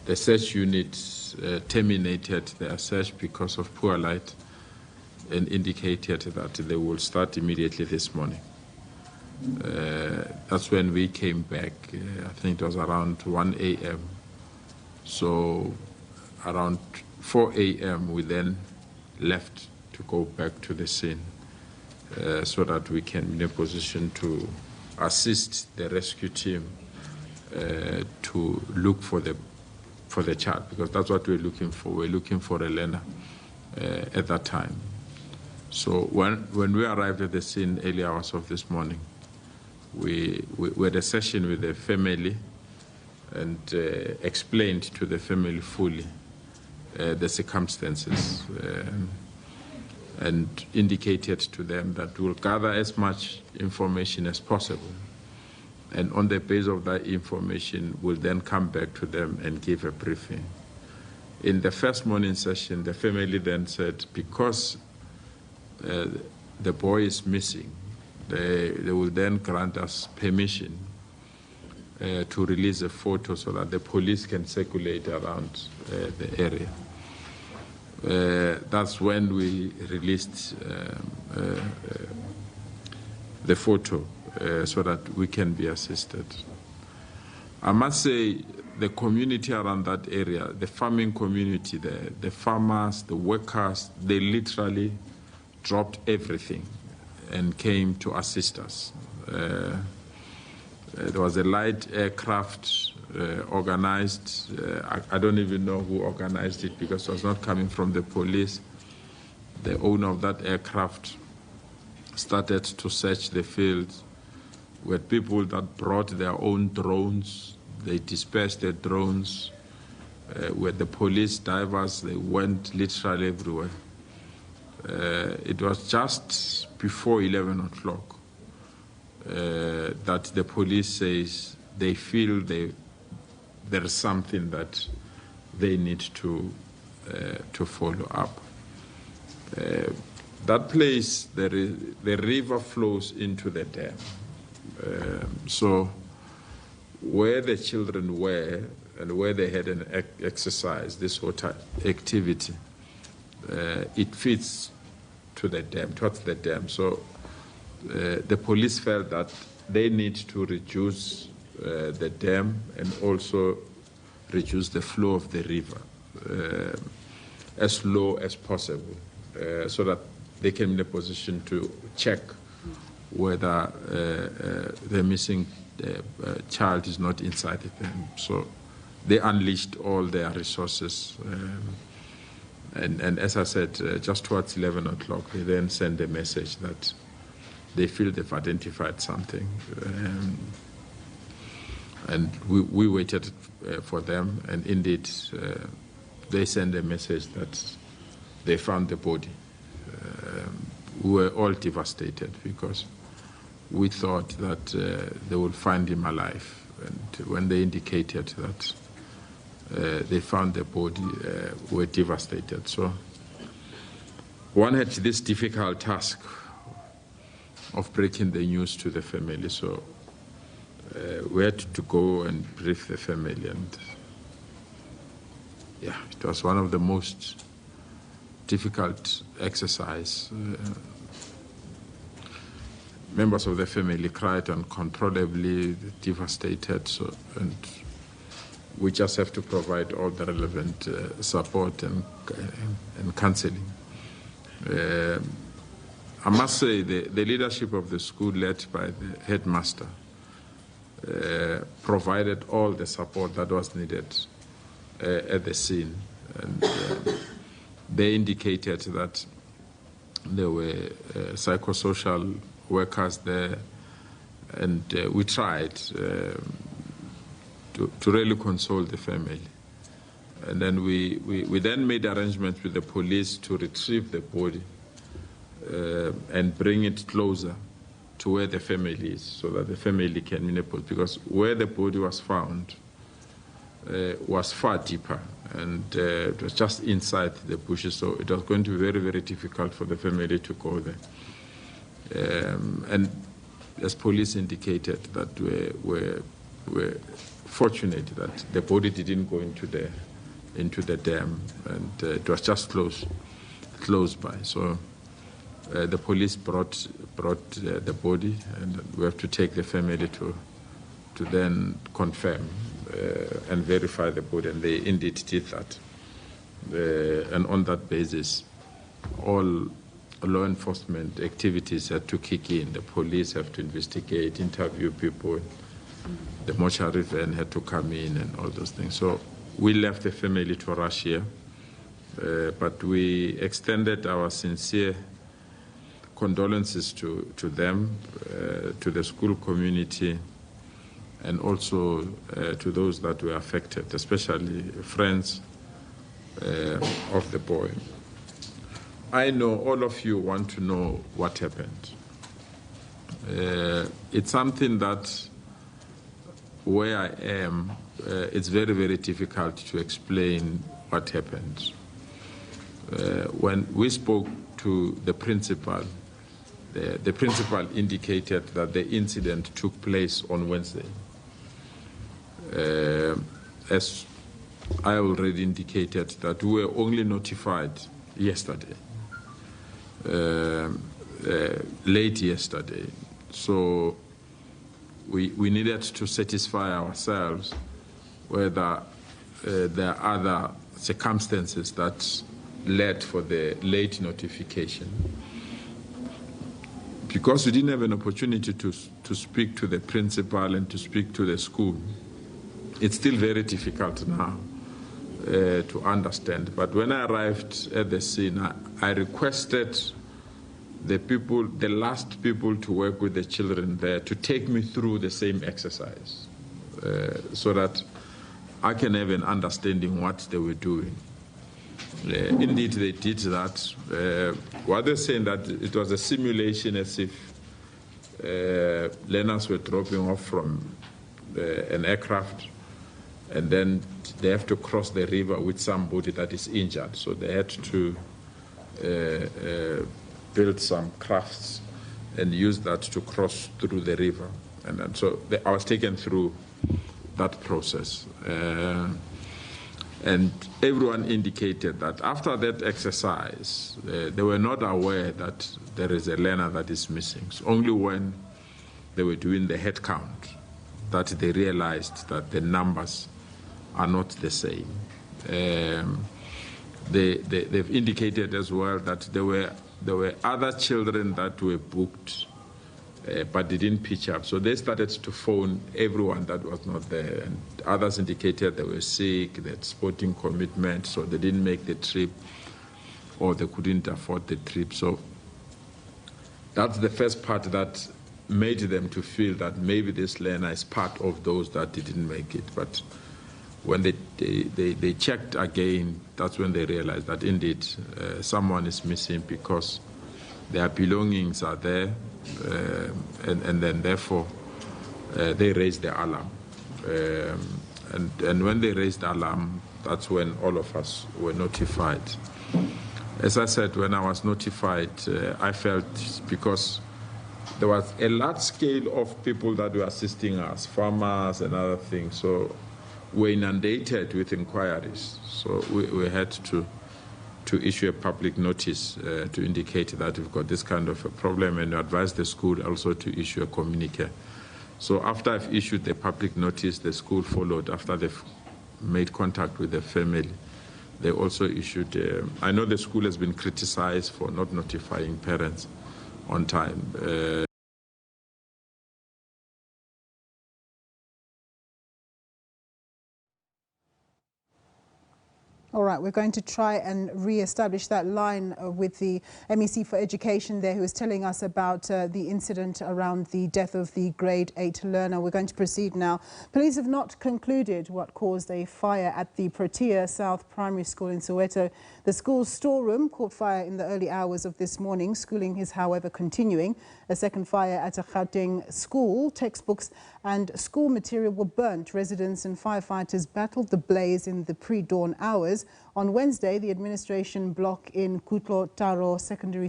the search unit terminated their search because of poor light and indicated that they will start immediately this morning. That's when we came back. I think it was around 1 a.m. So around 4 a.m. we then left to go back to the scene so that we can be in a position to assist the rescue team to look for the child, because that's what we're looking for. We're looking for a learner at that time. So when we arrived at the scene early hours of this morning, we had a session with the family and explained to the family fully the circumstances and indicated to them that we'll gather as much information as possible. And on the basis of that information, we'll then come back to them and give a briefing. In the first morning session, the family then said, because the boy is missing, they will then grant us permission to release a photo so that the police can circulate around the area. That's when we released the photo so that we can be assisted. I must say the community around that area, the farming community, the farmers, the workers, they literally dropped everything and came to assist us. There was a light aircraft organized. I don't even know who organized it because it was not coming from the police. The owner of that aircraft started to search the field. We had people that brought their own drones. They dispersed their drones. We had the police divers. They went literally everywhere. It was just before 11 o'clock that the police says they feel there is something that they need to follow up. That place, the river flows into the dam. So where the children were and where they had an exercise, this water activity, it feeds to the dam, towards the dam. So the police felt that they need to reduce the dam and also reduce the flow of the river as low as possible so that they can be in a position to check whether the missing child is not inside the dam. So they unleashed all their resources. And as I said, just towards 11 o'clock, they then sent a message that they feel they've identified something. And we waited for them, and indeed, they sent a message that they found the body. We were all devastated because we thought that they would find him alive. And when they indicated that they found the body, were devastated. So one had this difficult task of breaking the news to the family. So we had to go and brief the family, and yeah, it was one of the most difficult exercise. Members of the family cried uncontrollably, devastated, so, and we just have to provide all the relevant support and counseling. I must say the leadership of the school, led by the headmaster, provided all the support that was needed at the scene. And they indicated that there were psychosocial workers there, and we tried to really console the family. And then we then made arrangements with the police to retrieve the body and bring it closer to where the family is, so that the family can manipulate, because where the body was found was far deeper, and it was just inside the bushes, so it was going to be very, very difficult for the family to go there. And as police indicated, that we're we're fortunate that the body didn't go into the dam, and it was just close by. So the police brought the body, and we have to take the family to then confirm and verify the body, and they indeed did that. And on that basis, all law enforcement activities had to kick in. The police have to investigate, interview people. The mortuary van had to come in and all those things. So we left the family to rush here, but we extended our sincere condolences to them, to the school community, and also to those that were affected, especially friends of the boy. I know all of you want to know what happened. It's something that where I am, it's very, very difficult to explain what happened. When we spoke to the principal indicated that the incident took place on Wednesday. As I already indicated, that we were only notified yesterday, late yesterday. So we needed to satisfy ourselves whether there are other circumstances that led for the late notification. Because we didn't have an opportunity to speak to the principal and to speak to the school, it's still very difficult now to understand. But when I arrived at the scene, I requested the last people to work with the children there to take me through the same exercise so that I can have an understanding what they were doing. Indeed, they did that. What they're saying that it was a simulation, as if learners were dropping off from an aircraft, and then they have to cross the river with somebody that is injured. So they had to build some crafts and use that to cross through the river. And then, so I was taken through that process. And everyone indicated that after that exercise, they were not aware that there is a learner that is missing. So only when they were doing the head count that they realized that the numbers are not the same. They've indicated as well that there were other children that were booked, but they didn't pitch up. So they started to phone everyone that was not there. And others indicated they were sick, they had sporting commitment, so they didn't make the trip, or they couldn't afford the trip. So that's the first part that made them to feel that maybe this learner is part of those that didn't make it. But when they checked again, that's when they realized that indeed someone is missing, because their belongings are there. And then therefore they raised the alarm, and when they raised the alarm, that's when all of us were notified. As I said, when I was notified, I felt, because there was a large scale of people that were assisting us, farmers and other things, so we're inundated with inquiries. So we had to issue a public notice to indicate that we've got this kind of a problem, and advise the school also to issue a communique. So after I've issued the public notice, the school followed. After they've made contact with the family, they also issued, I know the school has been criticized for not notifying parents on time. All right, we're going to try and re-establish that line with the MEC for Education there, who is telling us about the incident around the death of the grade 8 learner. We're going to proceed now. Police have not concluded what caused a fire at the Protea South Primary School in Soweto. The school's storeroom caught fire in the early hours of this morning. Schooling is, however, continuing. A second fire at a Gauteng school. Textbooks and school material were burnt. Residents and firefighters battled the blaze in the pre-dawn hours. On Wednesday, the administration block in Kutlo Taro Secondary